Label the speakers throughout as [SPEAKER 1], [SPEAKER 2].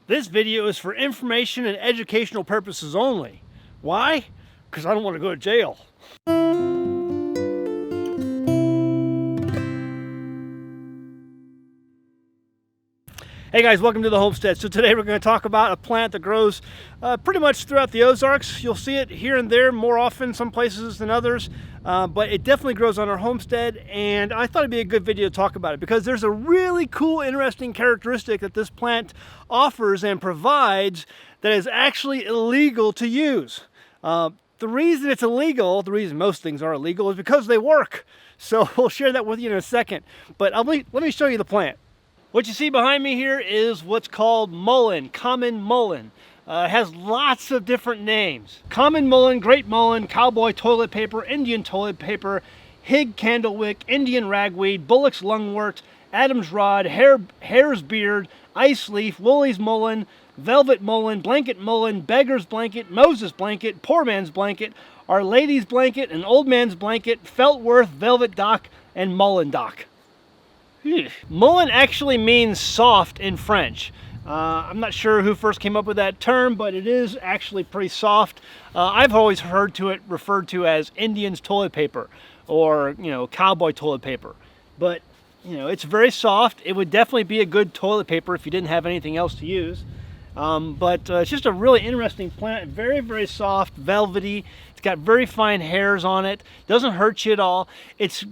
[SPEAKER 1] This video is for information and educational purposes only. Why? Because I don't want to go to jail. Hey guys, welcome to the Homestead. So today we're going to talk about a plant that grows pretty much throughout the Ozarks. You'll see it here and there more often, some places than others, but it definitely grows on our homestead, and I thought it'd be a good video to talk about it because there's a really cool, interesting characteristic that this plant offers and provides that is actually illegal to use. The reason it's illegal, the reason most things are illegal, is because they work. So we'll share that with you in a second, but let me show you the plant. What you see behind me here is what's called mullein, common mullein. It has lots of different names. Common mullein, great mullein, cowboy toilet paper, Indian toilet paper, Hig candlewick, Indian ragweed, bullock's lungwort, Adam's rod, hare's beard, ice leaf, Woolly's mullein, velvet mullein, blanket mullein, beggar's blanket, Moses blanket, poor man's blanket, Our Lady's blanket, an old man's blanket, Feltworth, velvet dock, and mullein dock. Mullein actually means soft in French. I'm not sure who first came up with that term, but it is actually pretty soft. I've always heard it referred to as Indian's toilet paper or, cowboy toilet paper. But, it's very soft. It would definitely be a good toilet paper if you didn't have anything else to use. But it's just a really interesting plant. Very, very soft, velvety. It's got very fine hairs on it. Doesn't hurt you at all. It's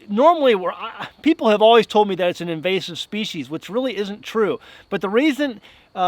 [SPEAKER 1] normally, people have always told me that it's an invasive species, which really isn't true. But the reason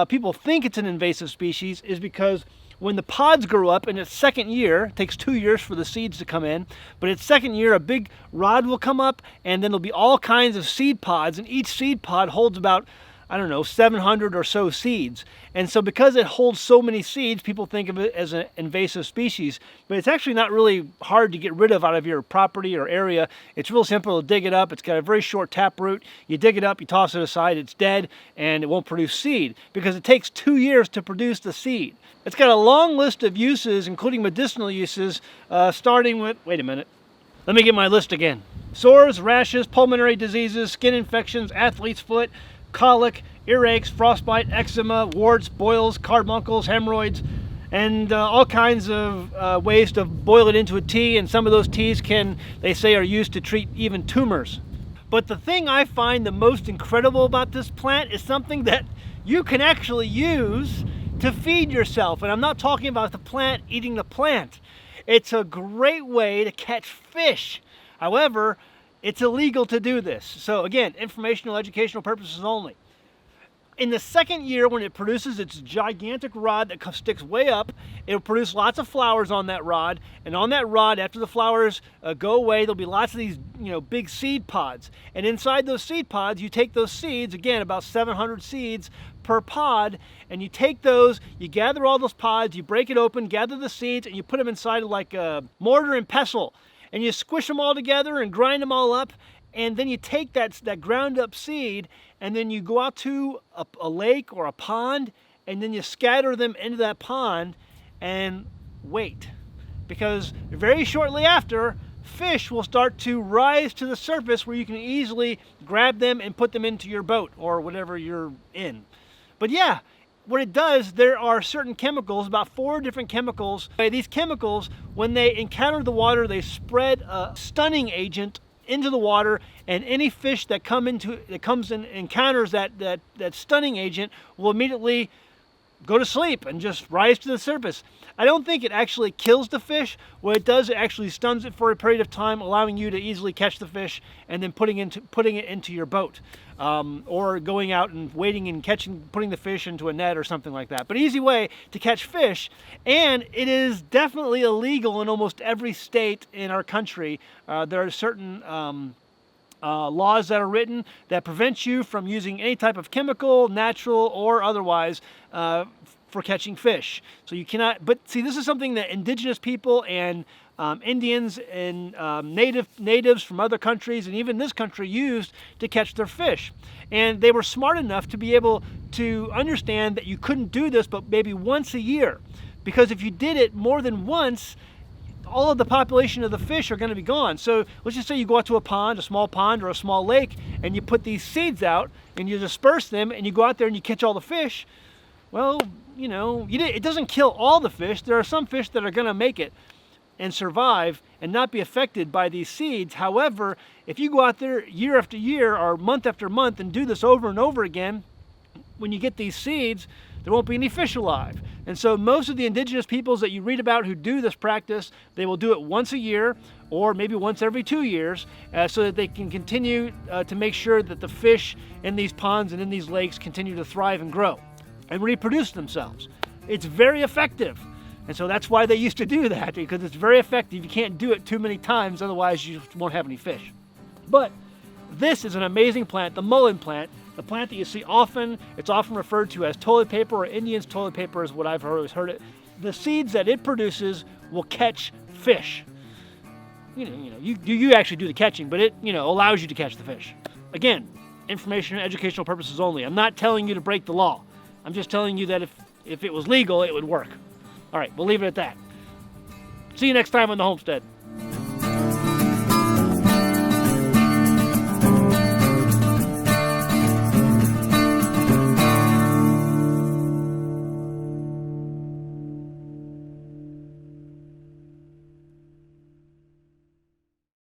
[SPEAKER 1] people think it's an invasive species is because when the pods grow up in its second year, it takes 2 years for the seeds to come in, but its second year, a big rod will come up, and then there'll be all kinds of seed pods, and each seed pod holds about, 700 or so seeds. And so because it holds so many seeds, people think of it as an invasive species, but it's actually not really hard to get rid of out of your property or area. It's real simple to dig it up. It's got a very short taproot. You dig it up, you toss it aside, it's dead, and it won't produce seed because it takes 2 years to produce the seed. It's got a long list of uses, including medicinal uses, starting with, wait a minute, let me get my list again. Sores, rashes, pulmonary diseases, skin infections, athlete's foot, colic, earaches, frostbite, eczema, warts, boils, carbuncles, hemorrhoids, and all kinds of ways to boil it into a tea, and some of those teas they say, are used to treat even tumors. But the thing I find the most incredible about this plant is something that you can actually use to feed yourself, and I'm not talking about the plant eating the plant. It's a great way to catch fish. However, it's illegal to do this. So again, informational, educational purposes only. In the second year, when it produces its gigantic rod that sticks way up, it'll produce lots of flowers on that rod. And on that rod, after the flowers go away, there'll be lots of these, big seed pods. And inside those seed pods, you take those seeds, again, about 700 seeds per pod, and you take those, you gather all those pods, you break it open, gather the seeds, and you put them inside of like a mortar and pestle. And you squish them all together and grind them all up, and then you take that ground up seed, and then you go out to a lake or a pond, and then you scatter them into that pond and wait. Because very shortly after, fish will start to rise to the surface where you can easily grab them and put them into your boat or whatever you're in. But yeah, what it does, there are certain chemicals, about 4 different chemicals. These chemicals, when they encounter the water, they spread a stunning agent into the water, and any fish that encounters that stunning agent will immediately go to sleep and just rise to the surface. I don't think it actually kills the fish. What it does, it actually stuns it for a period of time, allowing you to easily catch the fish and then putting it into your boat, or going out and waiting and putting the fish into a net or something like that. But easy way to catch fish, and it is definitely illegal in almost every state in our country. There are certain laws that are written that prevent you from using any type of chemical, natural or otherwise, for catching fish. So you cannot, but see, this is something that indigenous people and Indians and natives from other countries and even this country used to catch their fish. And they were smart enough to be able to understand that you couldn't do this but maybe once a year. Because if you did it more than once, all of the population of the fish are going to be gone. So let's just say you go out to a pond, a small pond or a small lake, and you put these seeds out and you disperse them and you go out there and you catch all the fish. Well, it doesn't kill all the fish. There are some fish that are going to make it and survive and not be affected by these seeds. However, if you go out there year after year or month after month and do this over and over again, when you get these seeds, there won't be any fish alive. And so most of the indigenous peoples that you read about who do this practice, they will do it once a year or maybe once every 2 years so that they can continue to make sure that the fish in these ponds and in these lakes continue to thrive and grow and reproduce themselves. It's very effective. And so that's why they used to do that, because it's very effective. You can't do it too many times, otherwise you won't have any fish. But this is an amazing plant, the mullein plant, the plant that you see often. It's often referred to as toilet paper, or Indian's toilet paper is what I've always heard it. The seeds that it produces will catch fish. You actually do the catching, but it allows you to catch the fish. Again, information and educational purposes only. I'm not telling you to break the law. I'm just telling you that if it was legal, it would work. All right, we'll leave it at that. See you next time on the Homestead.